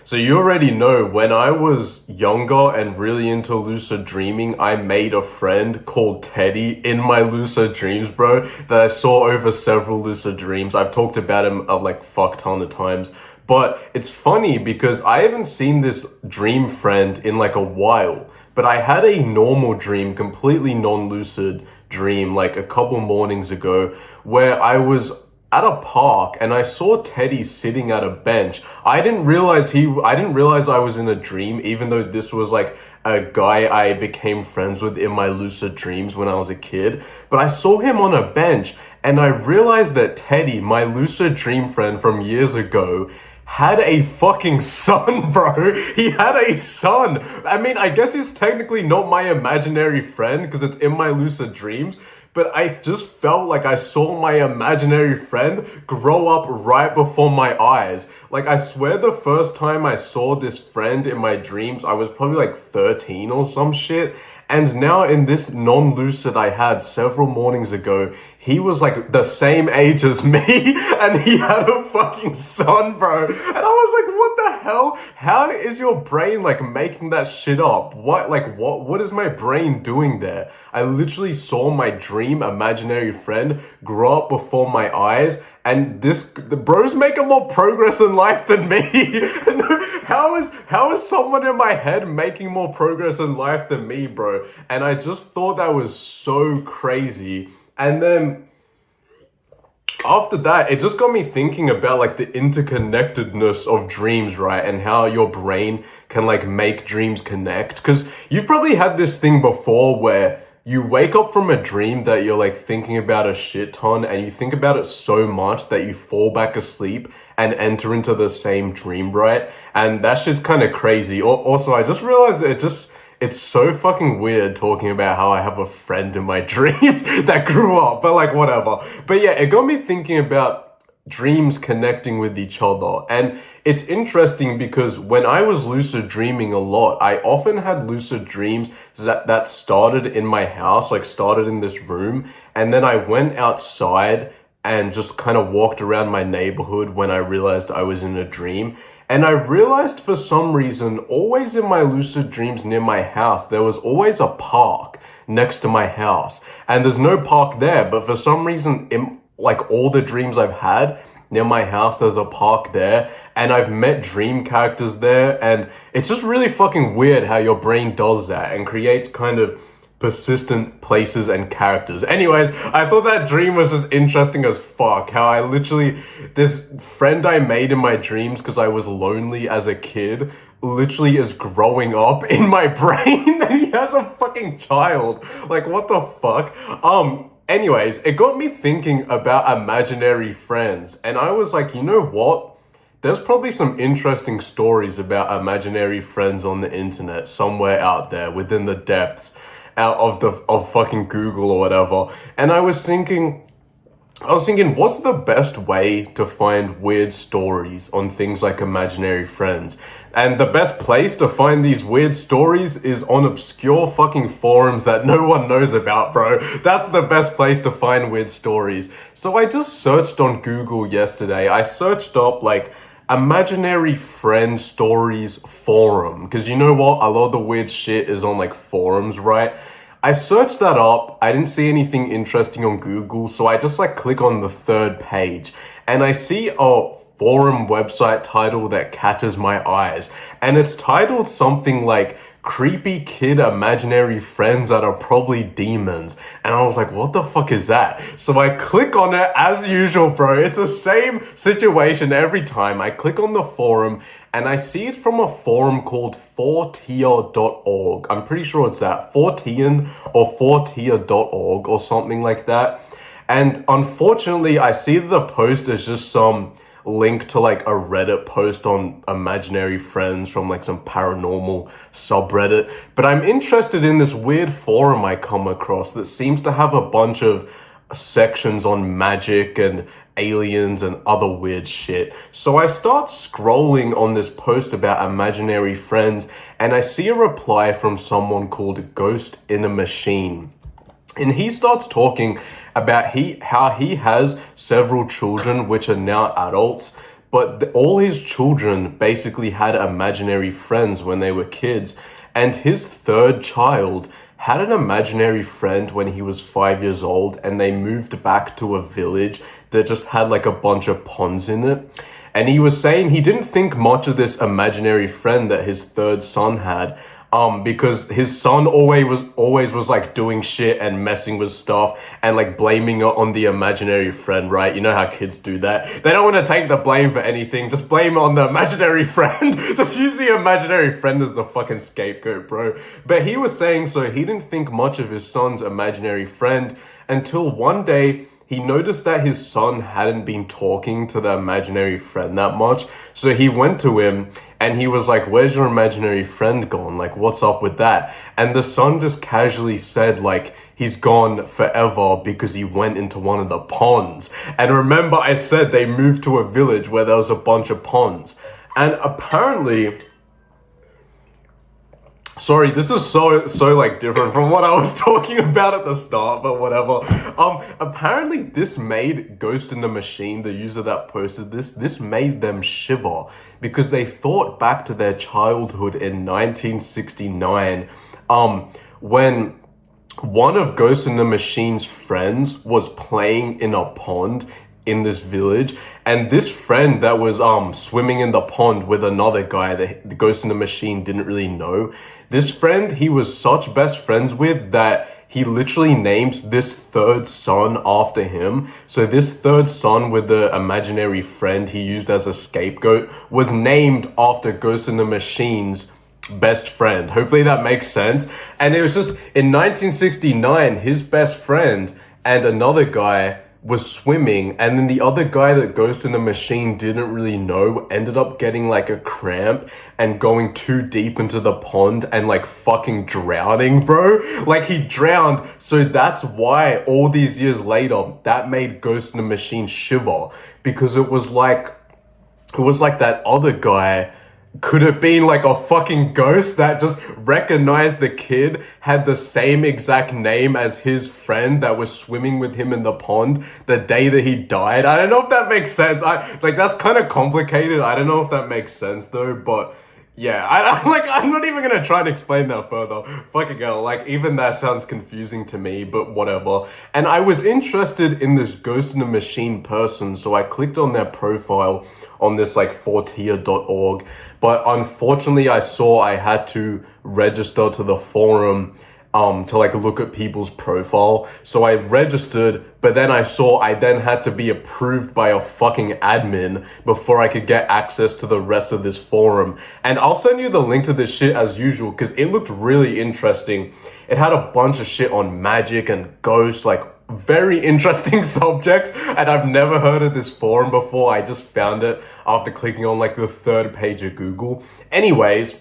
So you already know when I was younger and really into lucid dreaming, I made a friend called Teddy in my lucid dreams, bro, that I saw over several lucid dreams. I've talked about him like fuck ton of times. But it's funny because I haven't seen this dream friend in like a while. But I had a normal dream, completely non-lucid dream, like a couple mornings ago, where I was at a park and I saw Teddy sitting at a bench. I didn't realize I was in a dream, even though this was like a guy I became friends with in my lucid dreams when I was a kid. But I saw him on a bench and I realized that Teddy, my lucid dream friend from years ago, had a fucking son, bro. He had a son. I mean, I guess he's technically not my imaginary friend because it's in my lucid dreams, but I just felt like I saw my imaginary friend grow up right before my eyes. Like, I swear the first time I saw this friend in my dreams, I was probably like 13 or some shit. And now in this non-lucid I had several mornings ago, he was like the same age as me and he had a fucking son, bro. And I was like, what the hell? How is your brain like making that shit up? What is my brain doing there? I literally saw my dream imaginary friend grow up before my eyes, and the bro's making more progress in life than me. How is someone in my head making more progress in life than me, bro? And I just thought that was so crazy. And then after that, it just got me thinking about like the interconnectedness of dreams, right? And how your brain can like make dreams connect. Because you've probably had this thing before where you wake up from a dream that you're like thinking about a shit ton and you think about it so much that you fall back asleep and enter into the same dream, right? And that shit's kind of crazy. Also, I just realized it's so fucking weird talking about how I have a friend in my dreams that grew up, but like whatever. But yeah, it got me thinking about dreams connecting with each other. And it's interesting because when I was lucid dreaming a lot, I often had lucid dreams that started in my house, like started in this room. And then I went outside and just kind of walked around my neighborhood when I realized I was in a dream. And I realized for some reason, always in my lucid dreams near my house, there was always a park next to my house. And there's no park there, but for some reason, in like all the dreams I've had near my house, there's a park there. And I've met dream characters there. And it's just really fucking weird how your brain does that and creates kind of persistent places and characters. Anyways, I thought that dream was just interesting as fuck. How I literally, this friend I made in my dreams because I was lonely as a kid, literally is growing up in my brain and he has a fucking child. Like, what the fuck? Anyways, it got me thinking about imaginary friends. And I was like, you know what? There's probably some interesting stories about imaginary friends on the internet somewhere out there within the depths out of fucking Google or whatever. And I was thinking, what's the best way to find weird stories on things like imaginary friends? And the best place to find these weird stories is on obscure fucking forums that no one knows about, bro. That's the best place to find weird stories. So I just searched on Google yesterday. I searched up like imaginary friend stories forum, because you know what, a lot of the weird shit is on like forums, right? I searched that up. I didn't see anything interesting on Google, so I just like click on the third page and I see a forum website title that catches my eyes, and it's titled something like creepy kid imaginary friends that are probably demons. And I was like, what the fuck is that? So I click on it as usual, bro. It's the same situation every time. I click on the forum and I see it from a forum called 4tier.org. I'm pretty sure it's that, 4tier or 4tier.org or something like that. And unfortunately, I see the post is just some link to like a Reddit post on imaginary friends from like some paranormal subreddit. But I'm interested in this weird forum I come across that seems to have a bunch of sections on magic and aliens and other weird shit. So I start scrolling on this post about imaginary friends and I see a reply from someone called Ghost in a Machine. And he starts talking about how he has several children which are now adults, but all his children basically had imaginary friends when they were kids. And his third child had an imaginary friend when he was 5 years old, and they moved back to a village that just had like a bunch of ponds in it. And he was saying he didn't think much of this imaginary friend that his third son had, because his son always was like doing shit and messing with stuff and like blaming it on the imaginary friend, right? You know how kids do that. They don't want to take the blame for anything. Just blame it on the imaginary friend. Just use the imaginary friend as the fucking scapegoat, bro. But he was saying so he didn't think much of his son's imaginary friend until one day he noticed that his son hadn't been talking to the imaginary friend that much. So he went to him and he was like, "Where's your imaginary friend gone? Like, what's up with that?" And the son just casually said, like, he's gone forever because he went into one of the ponds. And remember, I said they moved to a village where there was a bunch of ponds. And apparently, sorry, this is so like different from what I was talking about at the start, but whatever. Apparently this made Ghost in the Machine, the user that posted this made them shiver because they thought back to their childhood in 1969, when one of Ghost in the Machine's friends was playing in a pond in this village, and this friend that was swimming in the pond with another guy that the Ghost in the Machine didn't really know. This friend he was such best friends with that he literally named this third son after him. So this third son with the imaginary friend he used as a scapegoat was named after Ghost in the Machine's best friend. Hopefully that makes sense. And it was just in 1969, his best friend and another guy was swimming, and then the other guy that Ghost in the Machine didn't really know ended up getting like a cramp and going too deep into the pond and like fucking drowning, bro. Like he drowned. So that's why all these years later that made Ghost in the Machine shiver, because it was like that other guy could have been like a fucking ghost that just recognized the kid had the same exact name as his friend that was swimming with him in the pond the day that he died. I don't know if that makes sense. That's kind of complicated. I don't know if that makes sense though, but yeah, I'm not even gonna try and explain that further. Fucking hell, like even that sounds confusing to me, but whatever. And I was interested in this Ghost in the Machine person, so I clicked on their profile on this like fortier.org, but unfortunately I saw I had to register to the forum to like look at people's profile. So I registered, but then I saw I then had to be approved by a fucking admin before I could get access to the rest of this forum. And I'll send you the link to this shit as usual because it looked really interesting. It had a bunch of shit on magic and ghosts, like very interesting subjects, and I've never heard of this forum before. I just found it after clicking on like the third page of Google. Anyways,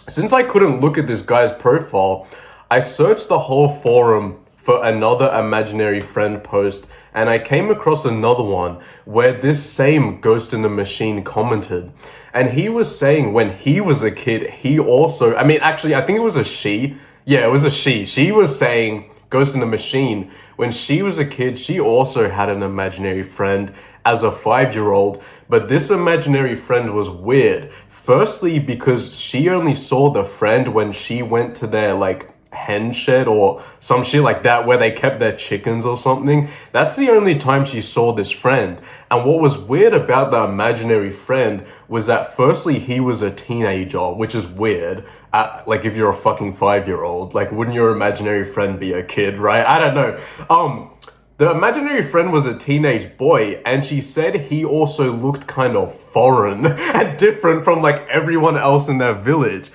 since I couldn't look at this guy's profile, I searched the whole forum for another imaginary friend post, and I came across another one where this same Ghost in the Machine commented. And he was saying when he was a kid, he also, I think it was a she. Yeah, it was a she. She was saying, Ghost in the Machine, when she was a kid, she also had an imaginary friend as a 5-year-old, but this imaginary friend was weird. Firstly, because she only saw the friend when she went to their like hen shed or some shit like that where they kept their chickens or something. That's the only time she saw this friend. And what was weird about the imaginary friend was that firstly he was a teenager, which is weird. Like if you're a fucking 5-year-old, like wouldn't your imaginary friend be a kid, right? I don't know. The imaginary friend was a teenage boy, and she said he also looked kind of foreign and different from like everyone else in their village.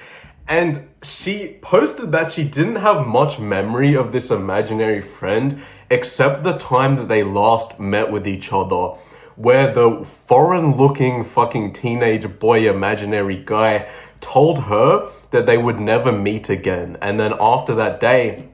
And she posted that she didn't have much memory of this imaginary friend except the time that they last met with each other, where the foreign-looking fucking teenage boy imaginary guy told her that they would never meet again. And then after that day,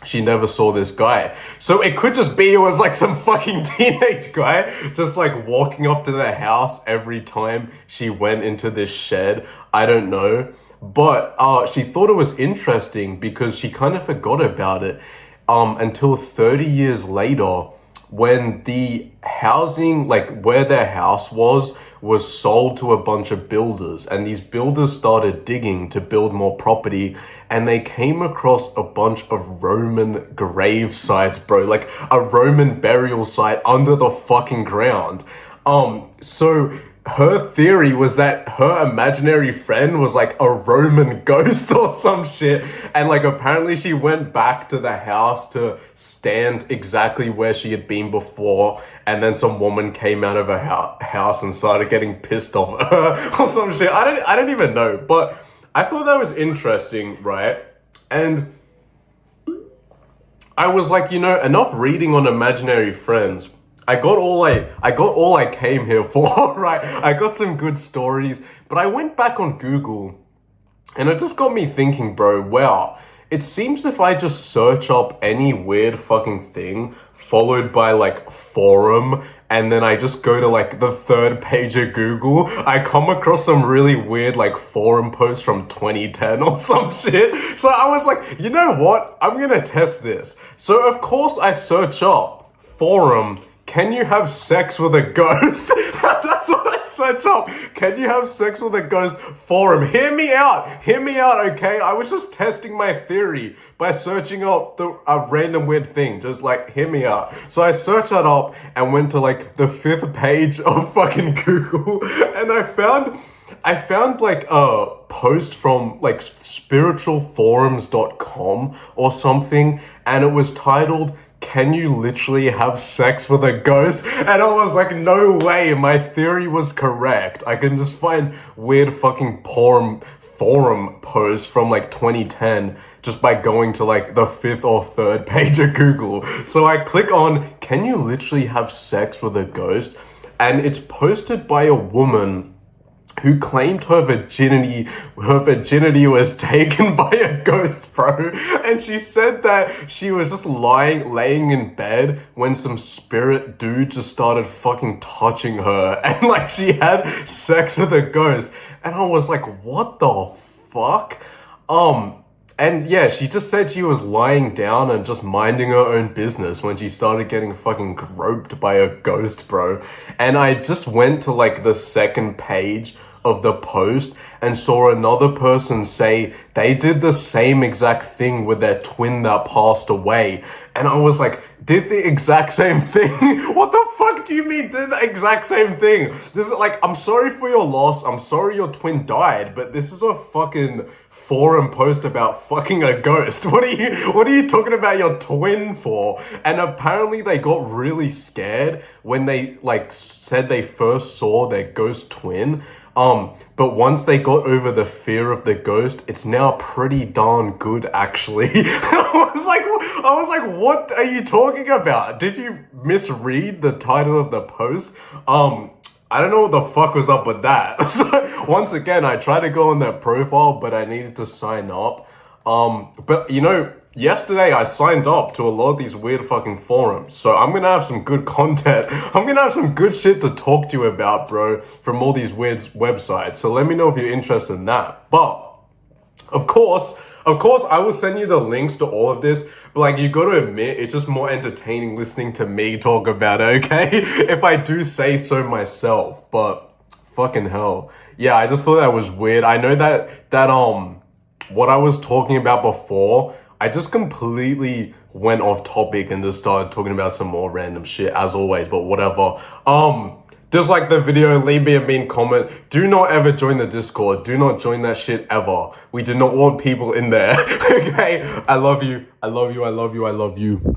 she never saw this guy. So it could just be it was like some fucking teenage guy just like walking up to their house every time she went into this shed. I don't know. But she thought it was interesting because she kind of forgot about it until 30 years later when the housing, like where their house was was sold to a bunch of builders, and these builders started digging to build more property, and they came across a bunch of Roman grave sites, bro, like a Roman burial site under the fucking ground. So her theory was that her imaginary friend was like a Roman ghost or some shit. And like apparently she went back to the house to stand exactly where she had been before. And then some woman came out of her house and started getting pissed off at her or some shit. I don't even know. But I thought that was interesting, right? And I was like, you know, enough reading on imaginary friends. I got all I came here for, right? I got some good stories, but I went back on Google and it just got me thinking, bro, wow, it seems if I just search up any weird fucking thing followed by like forum, and then I just go to like the third page of Google, I come across some really weird like forum posts from 2010 or some shit. So I was like, you know what? I'm gonna test this. So of course I search up forum, can you have sex with a ghost? That's what I search up. Can you have sex with a ghost forum? Hear me out, okay? I was just testing my theory by searching up a random weird thing. Just like, hear me out. So I searched that up and went to like the 5th page of fucking Google, and I found like a post from like spiritualforums.com or something, and it was titled, "Can you literally have sex with a ghost?" And I was like, no way, my theory was correct. I can just find weird fucking forum posts from like 2010 just by going to like the 5th or 3rd page of Google. So I click on, "Can you literally have sex with a ghost?" And it's posted by a woman who claimed her virginity was taken by a ghost, bro. And she said that she was just laying in bed when some spirit dude just started fucking touching her, and like she had sex with a ghost. And I was like, what the fuck? And yeah, she just said she was lying down and just minding her own business when she started getting fucking groped by a ghost, bro. And I just went to like the 2nd page of the post and saw another person say they did the same exact thing with their twin that passed away. And I was like, did the exact same thing? What the fuck do you mean did the exact same thing? This is like, I'm sorry for your loss, I'm sorry your twin died, but this is a fucking forum post about fucking a ghost. What are you talking about your twin for? And apparently they got really scared when they like said they first saw their ghost twin. But once they got over the fear of the ghost, it's now pretty darn good, actually. I was like, what are you talking about? Did you misread the title of the post? I don't know what the fuck was up with that. So once again, I tried to go on their profile, but I needed to sign up. But you know, yesterday I signed up to a lot of these weird fucking forums, so I'm gonna have some good content. I'm gonna have some good shit to talk to you about, bro, from all these weird websites. So let me know if you're interested in that. But of course, I will send you the links to all of this. But like, you gotta admit, it's just more entertaining listening to me talk about it, okay? If I do say so myself. But fucking hell, yeah, I just thought that was weird. I know that what I was talking about before, I just completely went off topic and just started talking about some more random shit as always, but whatever. Just like the video, leave me a mean comment. Do not ever join the Discord. Do not join that shit ever. We do not want people in there. Okay? I love you. I love you. I love you. I love you.